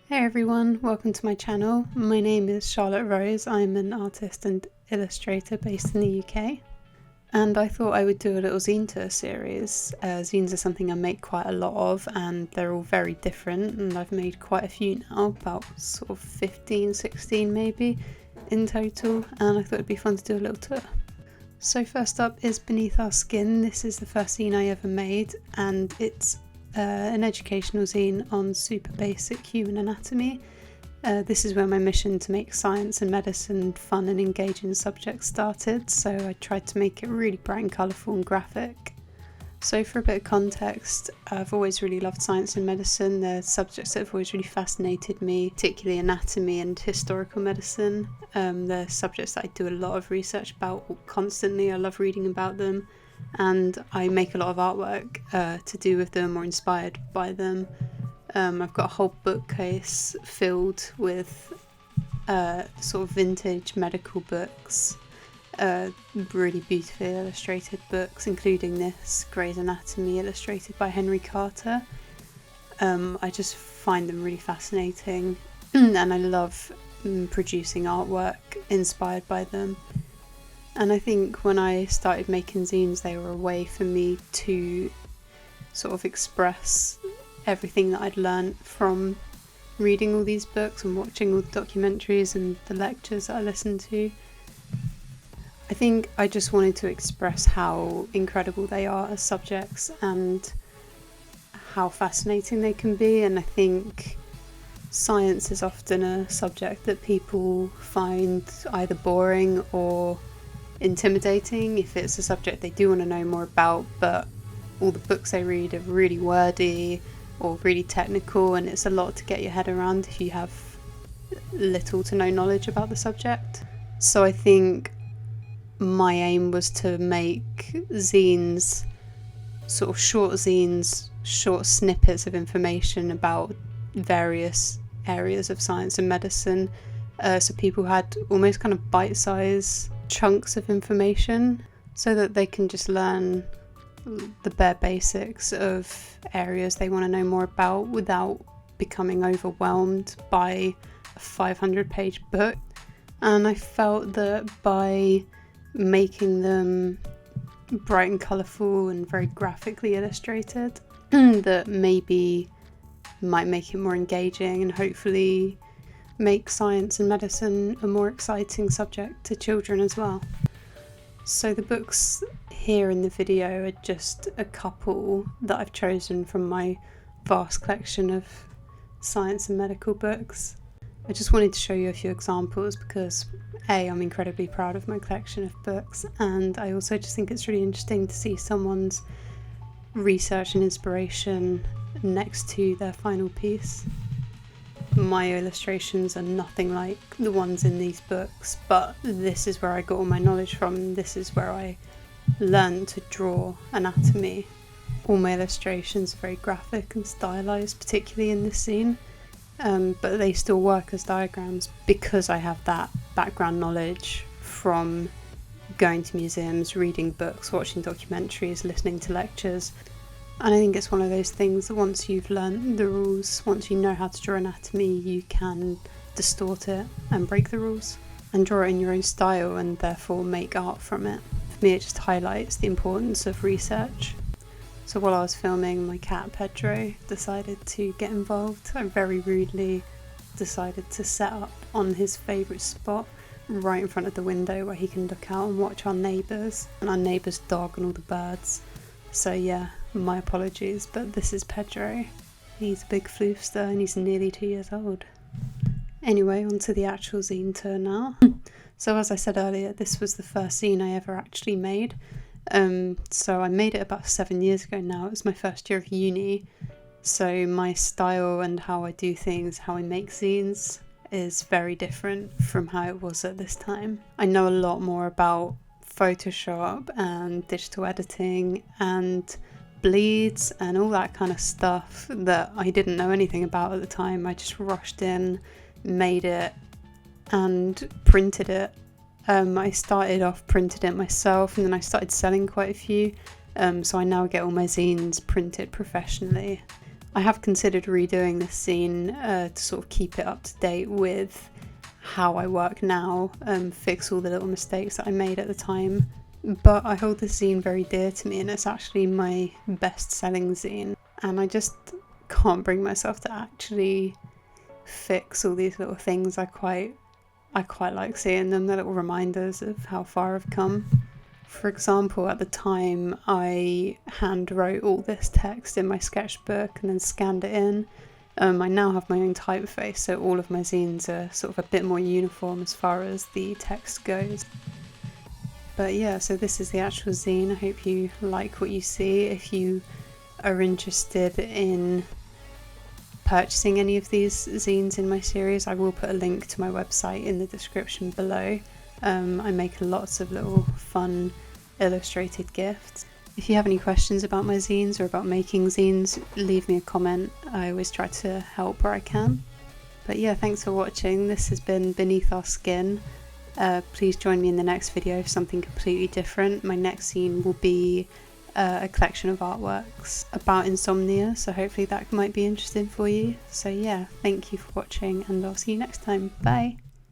Hey everyone, welcome to my channel. My name is Charlotte Rose. I'm an artist and illustrator based in the UK, and I thought I would do a little zine tour series. Zines are something I make quite a lot of, and they're all very different, and I've made quite a few now, about sort of 15, 16 maybe in total, and I thought it'd be fun to do a little tour. So first up is Beneath Our Skin. This is the first zine I ever made, and it's an educational zine on super basic human anatomy. This is where my mission to make science and medicine fun and engaging subjects started, so I tried to make it really bright and colourful and graphic. So for a bit of context, I've always really loved science and medicine. They're subjects that have always really fascinated me, particularly anatomy and historical medicine. They're subjects that I do a lot of research about constantly. I love reading about them, and I make a lot of artwork to do with them or inspired by them. I've got a whole bookcase filled with sort of vintage medical books, really beautifully illustrated books, including this Grey's Anatomy illustrated by Henry Carter. I just find them really fascinating and I love producing artwork inspired by them. And I think when I started making zines, they were a way for me to sort of express everything that I'd learned from reading all these books and watching all the documentaries and the lectures that I listened to. I think I just wanted to express how incredible they are as subjects and how fascinating they can be, and I think science is often a subject that people find either boring or intimidating if it's a subject they do want to know more about, but all the books they read are really wordy or really technical, and it's a lot to get your head around if you have little to no knowledge about the subject. So I think my aim was to make zines, sort of short zines, short snippets of information about various areas of science and medicine, so people had almost kind of bite-sized chunks of information so that they can just learn the bare basics of areas they want to know more about without becoming overwhelmed by a 500-page book. And I felt that by making them bright and colourful and very graphically illustrated, that maybe might make it more engaging and hopefully make science and medicine a more exciting subject to children as well. So the books here in the video are just a couple that I've chosen from my vast collection of science and medical books. I just wanted to show you a few examples because I'm incredibly proud of my collection of books, and I also just think it's really interesting to see someone's research and inspiration next to their final piece. My illustrations are nothing like the ones in these books, but this is where I got all my knowledge from. This is where I learned to draw anatomy. All my illustrations are very graphic and stylized, particularly in this scene, but they still work as diagrams because I have that background knowledge from going to museums, reading books, watching documentaries, listening to lectures. And I think it's one of those things that once you've learned the rules, once you know how to draw anatomy, you can distort it and break the rules and draw it in your own style and therefore make art from it. For me, it just highlights the importance of research. So while I was filming, my cat Pedro decided to get involved. I very rudely decided to set up on his favourite spot right in front of the window where he can look out and watch our neighbours and our neighbour's dog and all the birds. So yeah, my apologies, but this is Pedro. He's a big floofster and he's nearly 2 years old. Anyway, on to the actual zine tour now. So as I said earlier, this was the first zine I ever actually made. So I made it about 7 years ago now. It was my first year of uni. So my style and how I do things, how I make zines, is very different from how it was at this time. I know a lot more about Photoshop and digital editing and bleeds and all that kind of stuff that I didn't know anything about at the time. I just rushed in, made it and printed it. I started off printed it myself, and then I started selling quite a few, so I now get all my zines printed professionally. I have considered redoing this zine to sort of keep it up to date with how I work now, fix all the little mistakes that I made at the time. But I hold this zine very dear to me, and it's actually my best-selling zine, and I just can't bring myself to actually fix all these little things. I quite like seeing them, the little reminders of how far I've come. For example, at the time I hand wrote all this text in my sketchbook and then scanned it in. I now have my own typeface, so all of my zines are sort of a bit more uniform as far as the text goes. But yeah, so this is the actual zine. I hope you like what you see. If you are interested in purchasing any of these zines in my series, I will put a link to my website in the description below. I make lots of little fun illustrated gifts. If you have any questions about my zines or about making zines, leave me a comment. I always try to help where I can. But yeah, thanks for watching. This has been Beneath Our Skin. Please join me in the next video for something completely different. My next zine will be a collection of artworks about insomnia, so hopefully that might be interesting for you. So yeah, thank you for watching, and I'll see you next time. Bye!